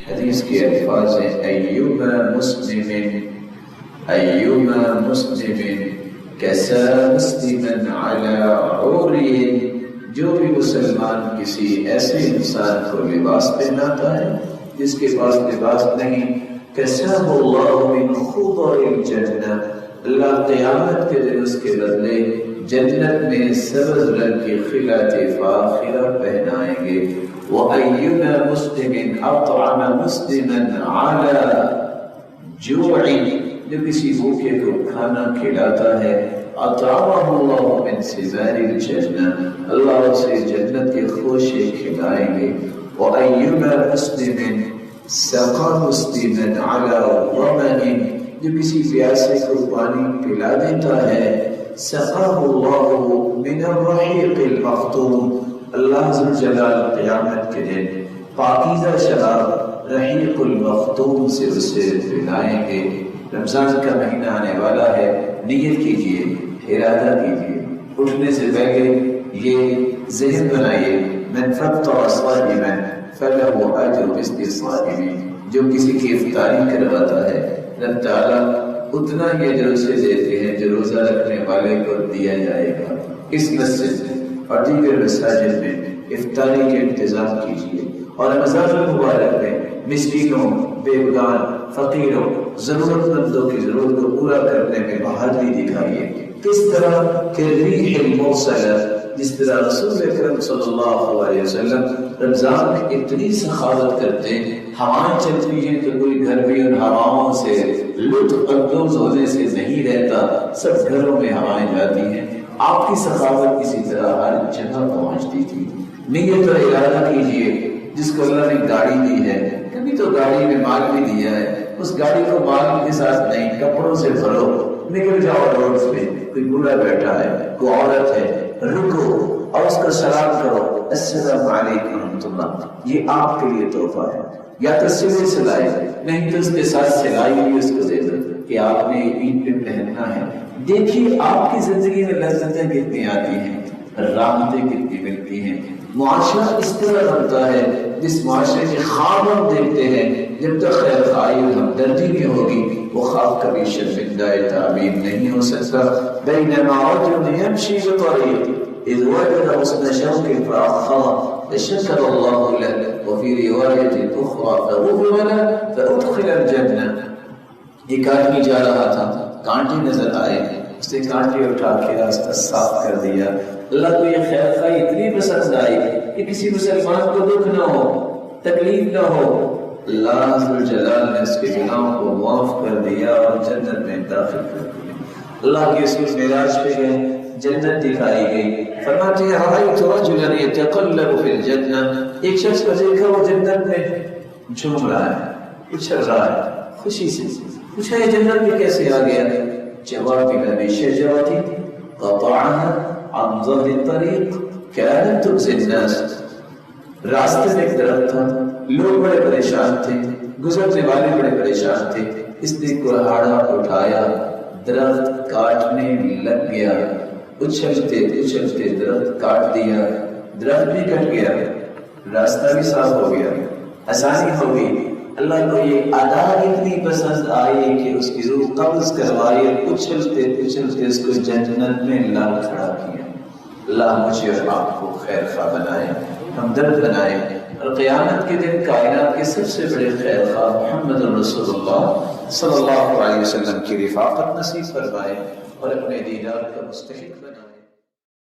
حدیث کے الفاظ ہیں ایما مسلم کسا مسلما علی عوری، جو بھی مسلمان کسی ایسے انسان کو لباس پہناتا ہے جس کے پاس لباس نہیں، کساہ اللہ من خضر الجنہ، اللہ قیامت کے دن اس کے بدلے جنت میں سبز رنگ کی خلعت فاخرہ پہنائیں گے۔ وَأَيُّمَا مُسْلِمٍ أَطْعَمَ مُسْلِمًا عَلَى جُوعٍ، جو کسی بھوکے کو کھانا کھلاتا ہے، اطعمہ اللہ من ثمار الجنہ، اللہ اسے جنت کے خوشے کھلائیں گے۔ وَأَيُّمَا مُسْلِمٍ سَقَى مُسْلِمًا عَلَى ظَمَنٍ، جو کسی پیاسے کو پانی پلا دیتا ہے، سَقَاهُ اللَّهُ مِنَ الرَّحِيقِ الْمَخْتُومِ، اللہ ذوالجلال قیامت کے دن پاکیزہ شراب رحیق المختوم سے اسے پلائیں گے۔ رمضان کا مہینہ آنے والا ہے، نیت کیجئے، ارادہ کیجئے، اٹھنے سے پہلے یہ ذہن بنائیے، من فطر صائما فلہ اجر مثل الصائم، جو کسی کی افطاری کرواتا ہے رب تعالیٰ اتنا ہی اجر اسے دیتے ہیں جو روزہ رکھنے والے کو دیا جائے گا۔ اس مسجد میں اور دیگر مساجد میں افطاری کے انتظام کیجیے، اور رمضان المبارک میں مسکینوں، بیگان، فقیروں، ضرورت مندوں کی ضرورت کو پورا کرنے میں بہادری دکھائیے۔ کس طرح کہ ریح المرسلہ، جس طرح رسول اکرم صلی اللہ علیہ وسلم رمضان میں اتنی سخاوت کرتے ہیں، ہوائیں چلتی ہیں تو کوئی گھر بھی ان ہواؤں سے لطف اندوز ہونے سے نہیں رہتا، سب گھروں میں ہوائیں جاتی ہیں۔ آپ کی سخاوت کسی طرح ہر جگہ پہنچتی تھی۔ نیت اور ارادہ کیجئے، جس کو اللہ نے گاڑی دی ہے، کبھی تو گاڑی میں مال بھی دیا ہے، اس گاڑی کو مال کے ساتھ نہیں، کپڑوں سے بھرو، نکل جاؤ روڈ پہ، کوئی بوڑھا بیٹھا ہے، کوئی عورت ہے، رکو اور اس کا سلام کرو، السلام علیکم ورحمۃ اللہ، یہ آپ کے لیے تحفہ ہے۔ یا تو سلے سلائے، نہیں تو اس کے ساتھ سلائی بھی اس کو دے دو کہ آپ نے عید پہ پہننا ہے۔ دیکھیے آپ کی زندگی میں لذتیں کتنی آتی ہیں، راحتیں کتنی ملتی ہیں۔ معاشرہ اس طرح بنتا ہے جس معاشرے کے خواب ہم دیکھتے ہیں، جب تک خیر خواہی اور ہمدردی نہیں ہوگی وہ خواب کبھی شرمندہ تعبیر نہیں ہو سکتا۔ بینما رجل یمشی بطریق اذ وجد حسن شوق فاخر لشکر اللہ له وفی روایت اخرى فغفر له فادخل الجنہ۔ ایک آدمی جا رہا تھا، کانٹے نظر آئے، اس نے کانٹے اٹھا کے راستہ صاف کر دیا۔ اللہ کو یہ خیر خواہی اتنی پسند آئی کہ کسی مسلمان کو دکھ نہ ہو، تکلیف نہ ہو، اللہ ذوالجلال نے اس کے گناہوں کو معاف کر دیا اور جنت میں داخل کر دیا۔ اللہ کے رسول معراج پہ گئے، جنت دکھائی گئی، فرماتے ہیں رأیت رجلا یتقلب فی الجنہ، ایک شخص کو دیکھا وہ جنت میں جھوم رہا ہے، اچھل رہا ہے خوشی سے۔ پوچھا یہ جنت میں کیسے آ گیا؟ جواب ملا بشجرۃ قطعها عن ظهر الطريق كانت تؤذي الناس، راستے میں ایک درخت تھا، لوگ بڑے پریشان تھے، گزرنے والے بڑے پریشان تھے، اس نے کلہاڑا اٹھایا، درخت کاٹنے لگ گیا، اچھلتے اچھلتے درخت کاٹ دیا، درخت بھی کٹ گیا، راستہ بھی صاف ہو گیا، آسانی ہو گئی۔ اللہ کو یہ ادا اتنی پسند آئی کہ اس کی روح قبض کروائی، اچھلتے اچھلتے اس کو جنت میں لا کھڑا کیا۔ اللہ مجھے اور آپ کو خیر خواہ بنائے، ہمدرد بنائے، اور قیامت کے دن کائنات کے سب سے بڑے خیر خواہ محمد رسول اللہ صلی اللہ علیہ وسلم کی رفاقت نصیب فرمائے اور اپنے دیدار کا مستحق بنائے۔